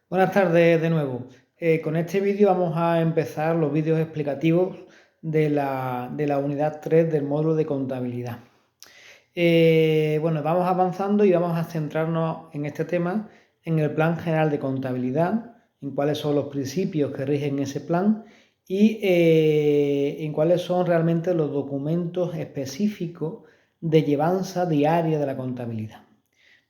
Buenas tardes de nuevo. Con este vídeo vamos a empezar los vídeos explicativos de la unidad 3 del módulo de contabilidad. Bueno, vamos avanzando y vamos a centrarnos en este tema, en el plan general de contabilidad, en cuáles son los principios que rigen ese plan y en cuáles son realmente los documentos específicos de llevanza diaria de la contabilidad.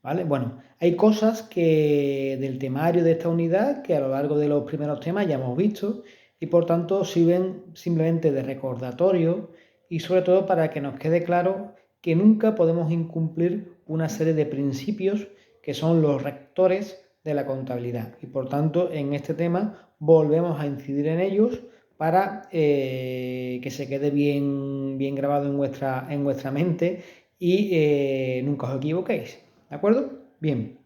¿Vale? Bueno, hay cosas del temario de esta unidad que a lo largo de los primeros temas ya hemos visto y por tanto sirven simplemente de recordatorio y sobre todo para que nos quede claro que nunca podemos incumplir una serie de principios que son los rectores de la contabilidad y por tanto en este tema volvemos a incidir en ellos para que se quede bien grabado en vuestra mente y nunca os equivoquéis. ¿De acuerdo? Bien.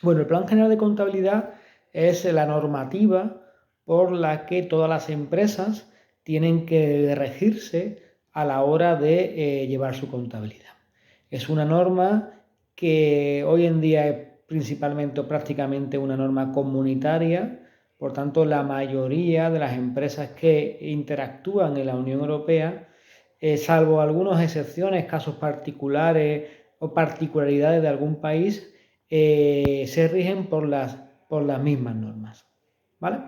Bueno, el Plan General de Contabilidad es la normativa por la que todas las empresas tienen que regirse a la hora de llevar su contabilidad. Es una norma que hoy en día es principalmente o prácticamente una norma comunitaria, por tanto la mayoría de las empresas que interactúan en la Unión Europea, salvo algunas excepciones, casos particulares o particularidades de algún país, se rigen por las mismas normas. ¿Vale?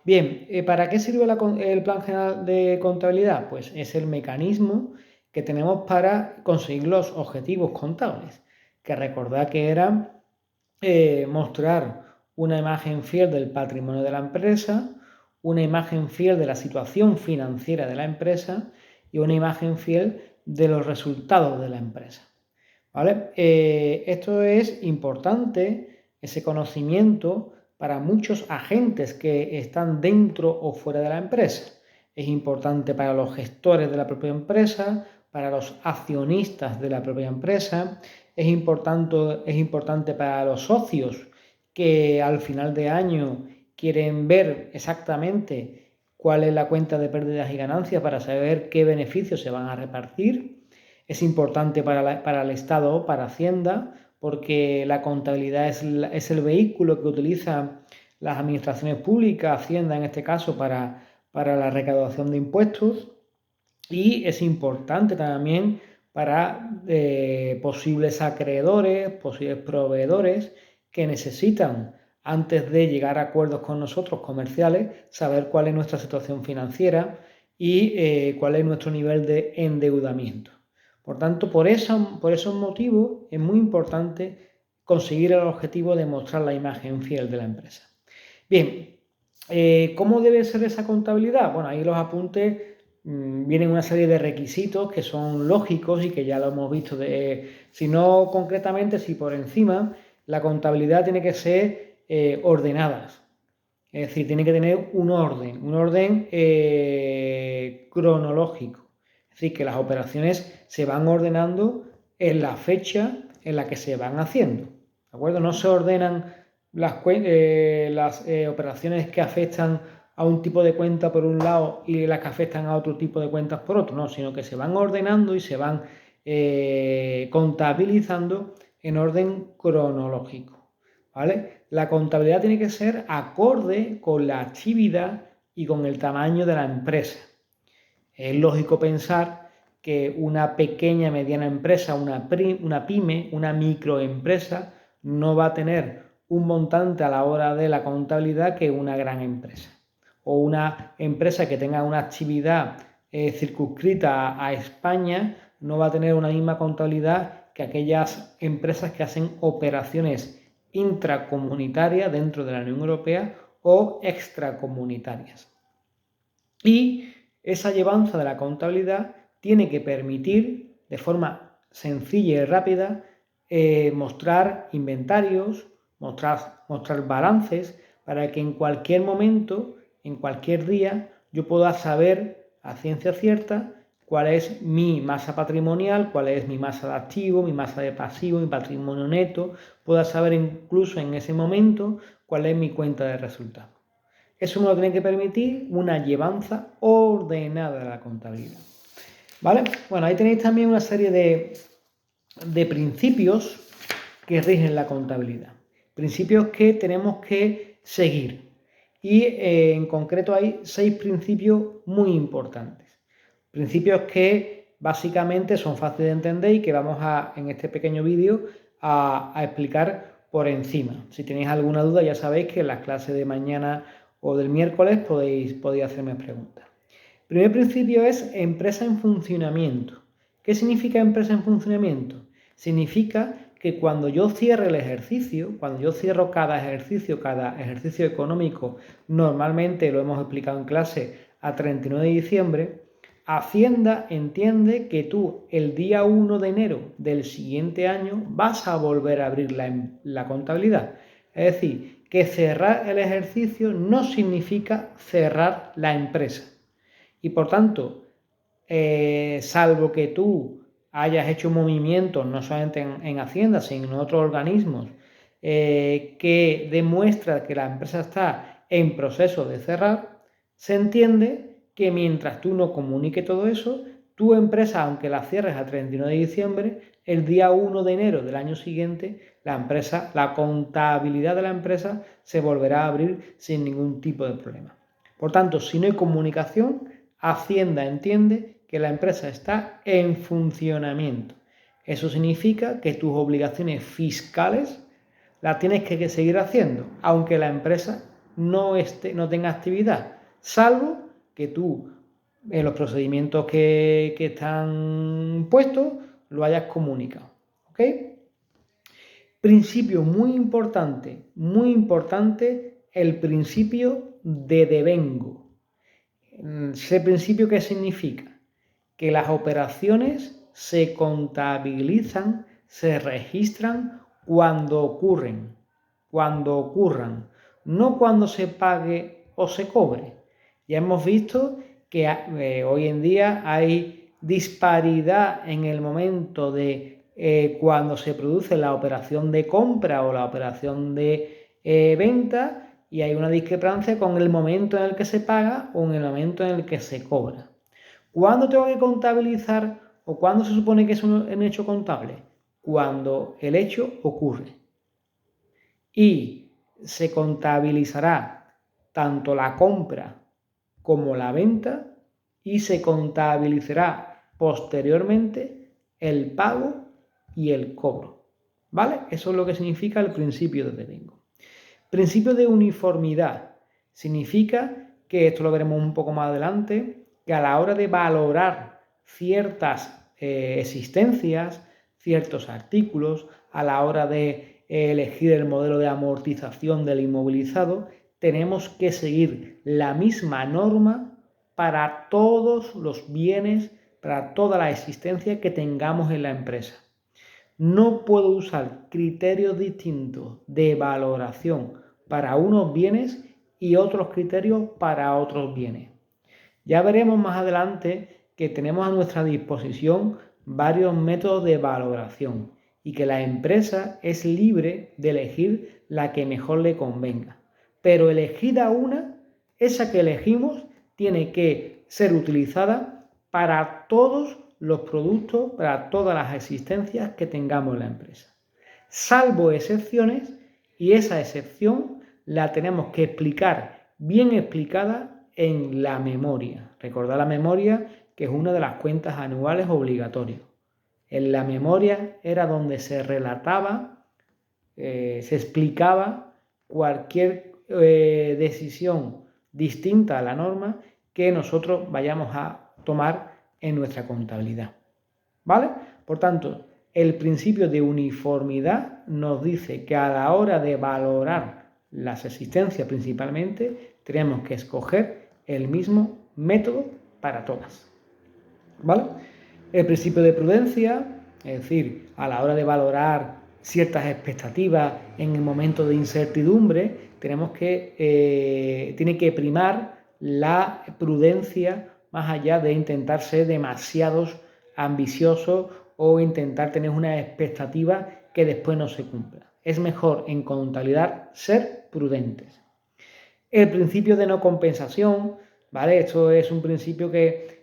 Bien, ¿para qué sirve el Plan General de Contabilidad? Pues es el mecanismo que tenemos para conseguir los objetivos contables, que recordad que eran mostrar una imagen fiel del patrimonio de la empresa, una imagen fiel de la situación financiera de la empresa y una imagen fiel de los resultados de la empresa. ¿Vale? Esto es importante, ese conocimiento, para muchos agentes que están dentro o fuera de la empresa. Es importante para los gestores de la propia empresa, para los accionistas de la propia empresa, es importante para los socios que al final de año quieren ver exactamente cuál es la cuenta de pérdidas y ganancias para saber qué beneficios se van a repartir. Es importante para el Estado, para Hacienda, porque la contabilidad es el vehículo que utilizan las administraciones públicas, Hacienda en este caso, para la recaudación de impuestos. Y es importante también para posibles acreedores, posibles proveedores que necesitan, antes de llegar a acuerdos con nosotros comerciales, saber cuál es nuestra situación financiera y cuál es nuestro nivel de endeudamiento. Por tanto, por esos motivos es muy importante conseguir el objetivo de mostrar la imagen fiel de la empresa. Bien, ¿cómo debe ser esa contabilidad? Bueno, ahí los apuntes vienen una serie de requisitos que son lógicos y que ya lo hemos visto. Si no concretamente, si por encima, la contabilidad tiene que ser ordenada. Es decir, tiene que tener un orden cronológico. Es decir, que las operaciones se van ordenando en la fecha en la que se van haciendo. ¿De acuerdo? No se ordenan las operaciones que afectan a un tipo de cuenta por un lado y las que afectan a otro tipo de cuentas por otro, no, sino que se van ordenando y se van contabilizando en orden cronológico. ¿Vale? La contabilidad tiene que ser acorde con la actividad y con el tamaño de la empresa. Es lógico pensar que una pequeña, mediana empresa, una pyme, una microempresa, no va a tener un montante a la hora de la contabilidad que una gran empresa. O una empresa que tenga una actividad circunscrita a España no va a tener una misma contabilidad que aquellas empresas que hacen operaciones intracomunitarias dentro de la Unión Europea o extracomunitarias. Y esa llevanza de la contabilidad tiene que permitir, de forma sencilla y rápida, mostrar inventarios, mostrar balances, para que en cualquier momento, en cualquier día, yo pueda saber a ciencia cierta cuál es mi masa patrimonial, cuál es mi masa de activo, mi masa de pasivo, mi patrimonio neto, pueda saber incluso en ese momento cuál es mi cuenta de resultados. Eso me lo tiene que permitir una llevanza ordenada de la contabilidad. ¿Vale? Bueno, ahí tenéis también una serie de principios que rigen la contabilidad. Principios que tenemos que seguir. Y en concreto hay 6 principios muy importantes. Principios que básicamente son fáciles de entender y que vamos en este pequeño vídeo a explicar por encima. Si tenéis alguna duda ya sabéis que en las clases de mañana o del miércoles podéis hacerme preguntas. El primer principio es empresa en funcionamiento. ¿Qué significa empresa en funcionamiento? Significa que cuando yo cierre el ejercicio, cuando yo cierro cada ejercicio económico, normalmente lo hemos explicado en clase a 31 de diciembre, Hacienda entiende que tú el día 1 de enero del siguiente año vas a volver a abrir la contabilidad. Es decir, que cerrar el ejercicio no significa cerrar la empresa. Y por tanto, salvo que tú hayas hecho movimientos, no solamente en Hacienda, sino en otros organismos, que demuestra que la empresa está en proceso de cerrar, se entiende que mientras tú no comuniques todo eso, tu empresa, aunque la cierres a 31 de diciembre, el día 1 de enero del año siguiente, la contabilidad de la empresa se volverá a abrir sin ningún tipo de problema. Por tanto, si no hay comunicación, Hacienda entiende que la empresa está en funcionamiento. Eso significa que tus obligaciones fiscales las tienes que seguir haciendo, aunque la empresa no tenga actividad, salvo que tú en los procedimientos que están puestos lo hayas comunicado. ¿Ok? Principio muy importante, el principio de devengo. ¿Ese principio qué significa? Que las operaciones se contabilizan, se registran cuando ocurran, no cuando se pague o se cobre. Ya hemos visto que hoy en día hay disparidad en el momento de cuando se produce la operación de compra o la operación de venta, y hay una discrepancia con el momento en el que se paga o en el momento en el que se cobra. ¿Cuándo tengo que contabilizar o cuándo se supone que es un hecho contable? Cuando el hecho ocurre. Y se contabilizará tanto la compra como la venta y se contabilizará posteriormente el pago y el cobro. ¿Vale? Eso es lo que significa el principio de devengo. Principio de uniformidad. Significa que, esto lo veremos un poco más adelante, que a la hora de valorar ciertas existencias, ciertos artículos, a la hora de elegir el modelo de amortización del inmovilizado, tenemos que seguir la misma norma para todos los bienes, para toda la existencia que tengamos en la empresa. No puedo usar criterios distintos de valoración para unos bienes y otros criterios para otros bienes. Ya veremos más adelante que tenemos a nuestra disposición varios métodos de valoración y que la empresa es libre de elegir la que mejor le convenga. Pero elegida una, esa que elegimos tiene que ser utilizada para todos los productos, para todas las existencias que tengamos en la empresa. Salvo excepciones, y esa excepción la tenemos que explicar bien explicada en la memoria. Recordad la memoria, que es una de las cuentas anuales obligatorias. En la memoria era donde se relataba, se explicaba cualquier decisión distinta a la norma que nosotros vayamos a tomar en nuestra contabilidad. ¿Vale? Por tanto, el principio de uniformidad nos dice que a la hora de valorar las existencias principalmente, tenemos que escoger el mismo método para todas. ¿Vale? El principio de prudencia, es decir, a la hora de valorar ciertas expectativas en el momento de incertidumbre, tiene que primar la prudencia más allá de intentar ser demasiados ambiciosos o intentar tener una expectativa que después no se cumpla. Es mejor en contabilidad ser prudentes. El principio de no compensación, ¿vale? Esto es un principio que,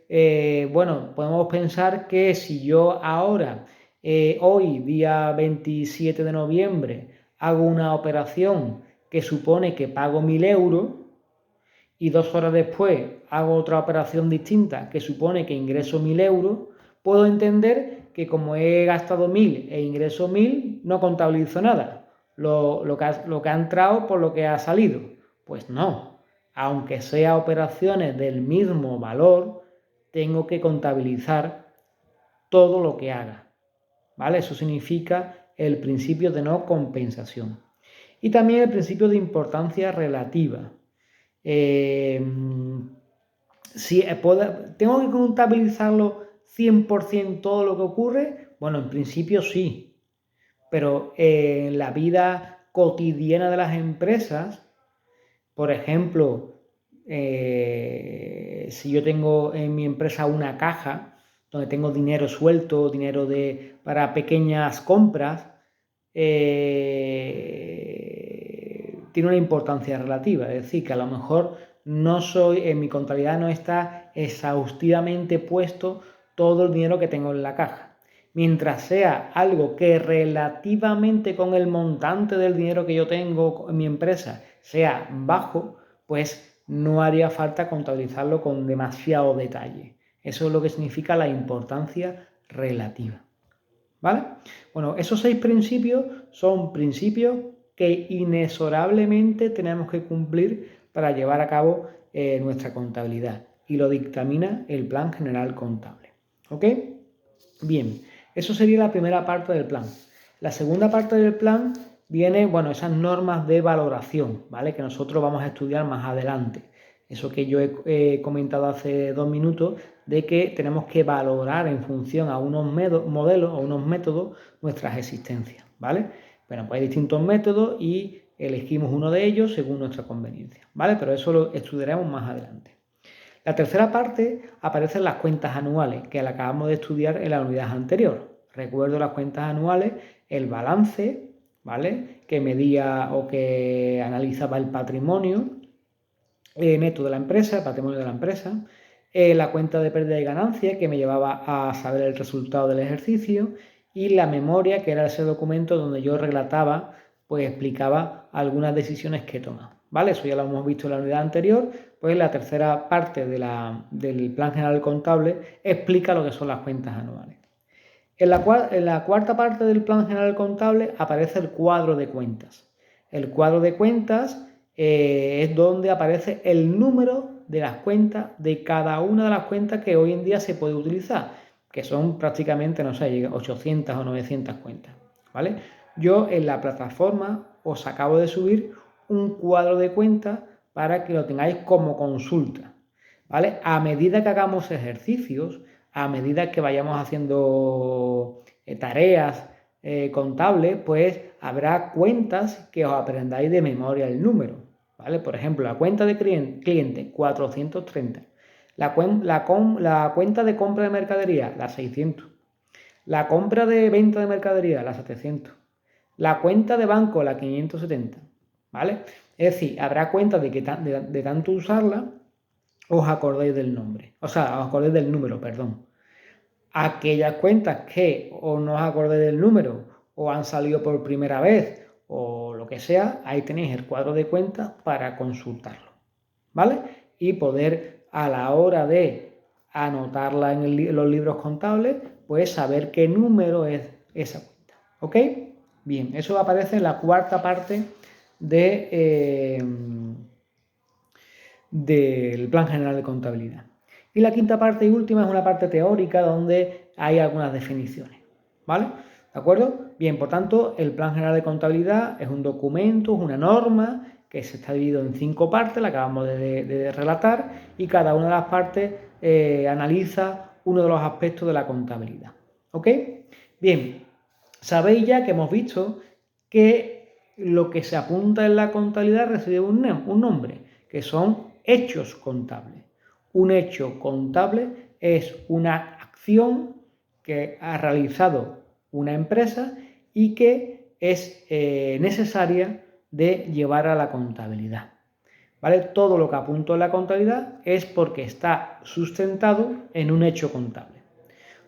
podemos pensar que si yo ahora, hoy, día 27 de noviembre, hago una operación que supone que pago 1.000 euros y 2 horas después hago otra operación distinta que supone que ingreso 1.000 euros, puedo entender que como he gastado 1.000 e ingreso 1.000, no contabilizo nada. Lo que ha entrado por lo que ha salido. Pues no. Aunque sea operaciones del mismo valor, tengo que contabilizar todo lo que haga. ¿Vale? Eso significa el principio de no compensación. Y también el principio de importancia relativa. ¿Tengo que contabilizarlo 100% todo lo que ocurre? Bueno, en principio sí, pero en la vida cotidiana de las empresas, por ejemplo, si yo tengo en mi empresa una caja donde tengo dinero suelto, dinero para pequeñas compras, tiene una importancia relativa, es decir, que a lo mejor en mi contabilidad no está exhaustivamente puesto todo el dinero que tengo en la caja. Mientras sea algo que relativamente con el montante del dinero que yo tengo en mi empresa sea bajo, pues no haría falta contabilizarlo con demasiado detalle. Eso es lo que significa la importancia relativa. ¿Vale? Bueno, esos 6 principios son principios que inexorablemente tenemos que cumplir para llevar a cabo nuestra contabilidad y lo dictamina el Plan General Contable. ¿Ok? Bien, eso sería la primera parte del plan. La segunda parte del plan viene, bueno, esas normas de valoración, ¿vale? Que nosotros vamos a estudiar más adelante. Eso que yo he comentado hace 2 minutos, de que tenemos que valorar en función a unos modelos o unos métodos nuestras existencias, ¿vale? Bueno, pues hay distintos métodos y elegimos uno de ellos según nuestra conveniencia, ¿vale? Pero eso lo estudiaremos más adelante. La tercera parte aparecen las cuentas anuales, que la acabamos de estudiar en la unidad anterior. Recuerdo las cuentas anuales, el balance, ¿vale? Que medía o que analizaba el patrimonio neto de la empresa, el patrimonio de la empresa, la cuenta de pérdida y ganancia, que me llevaba a saber el resultado del ejercicio, y la memoria, que era ese documento donde yo relataba, pues explicaba algunas decisiones que he tomado. ¿Vale? Eso ya lo hemos visto en la unidad anterior, pues la tercera parte del Plan General Contable explica lo que son las cuentas anuales. En la cuarta parte del Plan General Contable aparece el cuadro de cuentas. El cuadro de cuentas es donde aparece el número de las cuentas, de cada una de las cuentas que hoy en día se puede utilizar, que son prácticamente, no sé, 800 o 900 cuentas, ¿vale? Yo en la plataforma os acabo de subir un cuadro de cuentas para que lo tengáis como consulta, ¿vale? A medida que hagamos ejercicios, a medida que vayamos haciendo tareas contables, pues habrá cuentas que os aprendáis de memoria el número, ¿vale? Por ejemplo, la cuenta de cliente 430, la cuenta de compra de mercadería, la 600, la compra de venta de mercadería, la 700, la cuenta de banco, la 570, ¿vale? Es decir, habrá cuentas de tanto usarla, os acordéis del nombre, o sea, os acordéis del número, perdón. Aquellas cuentas que o no os acordéis del número o han salido por primera vez o lo que sea, ahí tenéis el cuadro de cuentas para consultarlo, ¿vale? Y poder a la hora de anotarla en los libros contables, pues saber qué número es esa cuenta, ¿ok? Bien, eso aparece en la cuarta parte del Plan General de Contabilidad. Y la quinta parte y última es una parte teórica donde hay algunas definiciones, ¿vale? ¿De acuerdo? Bien, por tanto, el Plan General de Contabilidad es un documento, es una norma que se está dividido en 5 partes, la acabamos de relatar, y cada una de las partes analiza uno de los aspectos de la contabilidad, ¿ok? Bien, sabéis ya que hemos visto que lo que se apunta en la contabilidad recibe un nombre, que son hechos contables. Un hecho contable es una acción que ha realizado una empresa y que es necesaria de llevar a la contabilidad, ¿vale? Todo lo que apunto en la contabilidad es porque está sustentado en un hecho contable.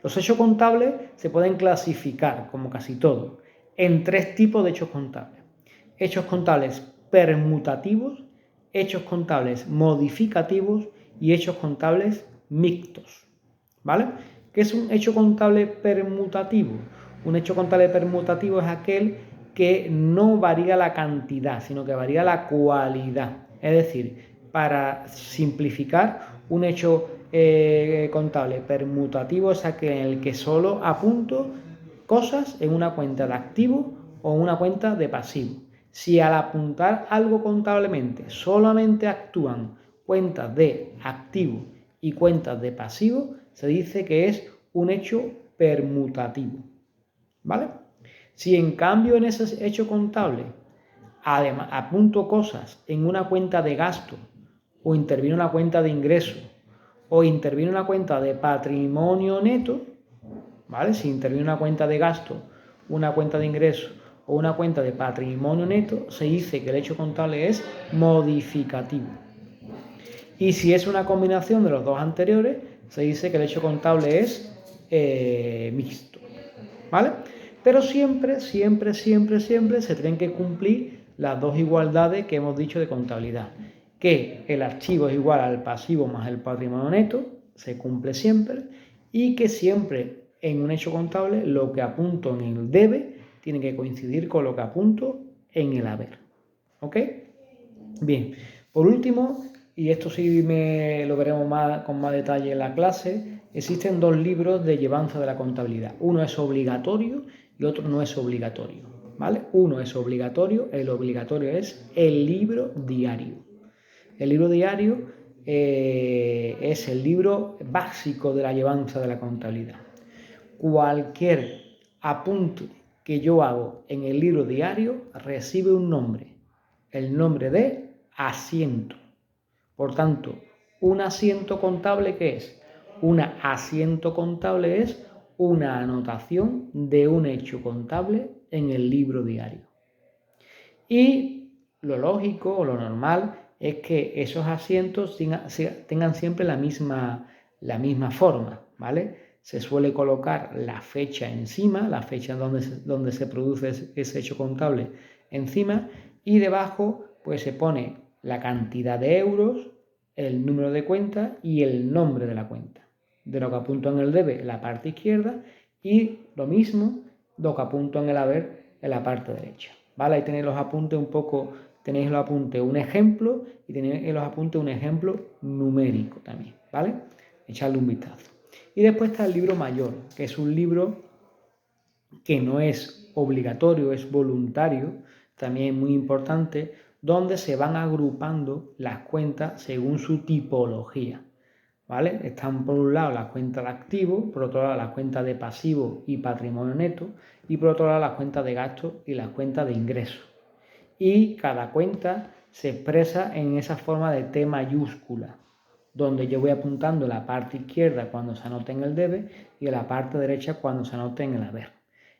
Los hechos contables se pueden clasificar, como casi todo, en 3 tipos de hechos contables. Hechos contables permutativos, hechos contables modificativos y hechos contables mixtos, ¿vale? ¿Qué es un hecho contable permutativo? Un hecho contable permutativo es aquel que no varía la cantidad, sino que varía la cualidad. Es decir, para simplificar, un hecho contable permutativo es aquel en el que solo apunto cosas en una cuenta de activo o en una cuenta de pasivo. Si al apuntar algo contablemente solamente actúan cuentas de activo y cuentas de pasivo, se dice que es un hecho permutativo, ¿vale? Si en cambio en ese hecho contable además apunto cosas en una cuenta de gasto o interviene una cuenta de ingreso o interviene una cuenta de patrimonio neto, ¿vale? Si interviene una cuenta de gasto, una cuenta de ingreso o una cuenta de patrimonio neto, se dice que el hecho contable es modificativo. Y si es una combinación de los dos anteriores, se dice que el hecho contable es mixto, ¿vale? Pero siempre se tienen que cumplir las dos igualdades que hemos dicho de contabilidad. Que el activo es igual al pasivo más el patrimonio neto, se cumple siempre, y que siempre en un hecho contable lo que apunto en el debe tiene que coincidir con lo que apunto en el haber. ¿Ok? Bien, por último, y esto sí lo veremos con más detalle en la clase, existen dos libros de llevanza de la contabilidad. Uno es obligatorio y otro no es obligatorio, ¿vale? Uno es obligatorio, el obligatorio es el libro diario. El libro diario es el libro básico de la llevanza de la contabilidad. Cualquier apunte que yo hago en el libro diario recibe un nombre, el nombre de asiento. Por tanto, un asiento contable, ¿qué es? Un asiento contable es una anotación de un hecho contable en el libro diario. Y lo lógico o lo normal es que esos asientos tengan siempre la misma forma, ¿vale? Se suele colocar la fecha encima, la fecha donde se produce ese hecho contable encima, y debajo pues se pone la cantidad de euros, el número de cuenta y el nombre de la cuenta. De lo que apunto en el debe, en la parte izquierda, y lo mismo, lo que apunto en el haber, en la parte derecha. ¿Vale? Ahí tenéis los apuntes tenéis los apuntes un ejemplo y tenéis en los apuntes un ejemplo numérico también, ¿vale? Echadle un vistazo. Y después está el libro mayor, que es un libro que no es obligatorio, es voluntario, también muy importante, donde se van agrupando las cuentas según su tipología, ¿vale? Están por un lado las cuentas de activo, por otro lado las cuentas de pasivo y patrimonio neto, y por otro lado las cuentas de gasto y las cuentas de ingreso. Y cada cuenta se expresa en esa forma de T mayúscula, donde yo voy apuntando la parte izquierda cuando se anote en el debe y la parte derecha cuando se anote en el haber.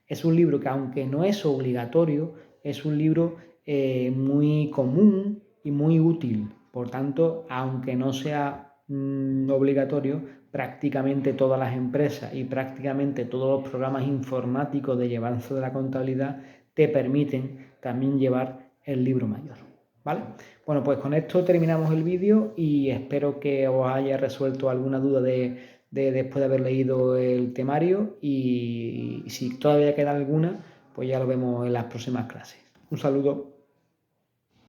Es un libro que, aunque no es obligatorio, es un libro muy común y muy útil. Por tanto, aunque no sea obligatorio, prácticamente todas las empresas y prácticamente todos los programas informáticos de llevanza de la contabilidad te permiten también llevar el libro mayor, ¿vale? Bueno, pues con esto terminamos el vídeo y espero que os haya resuelto alguna duda después de haber leído el temario, y si todavía queda alguna, pues ya lo vemos en las próximas clases. Un saludo.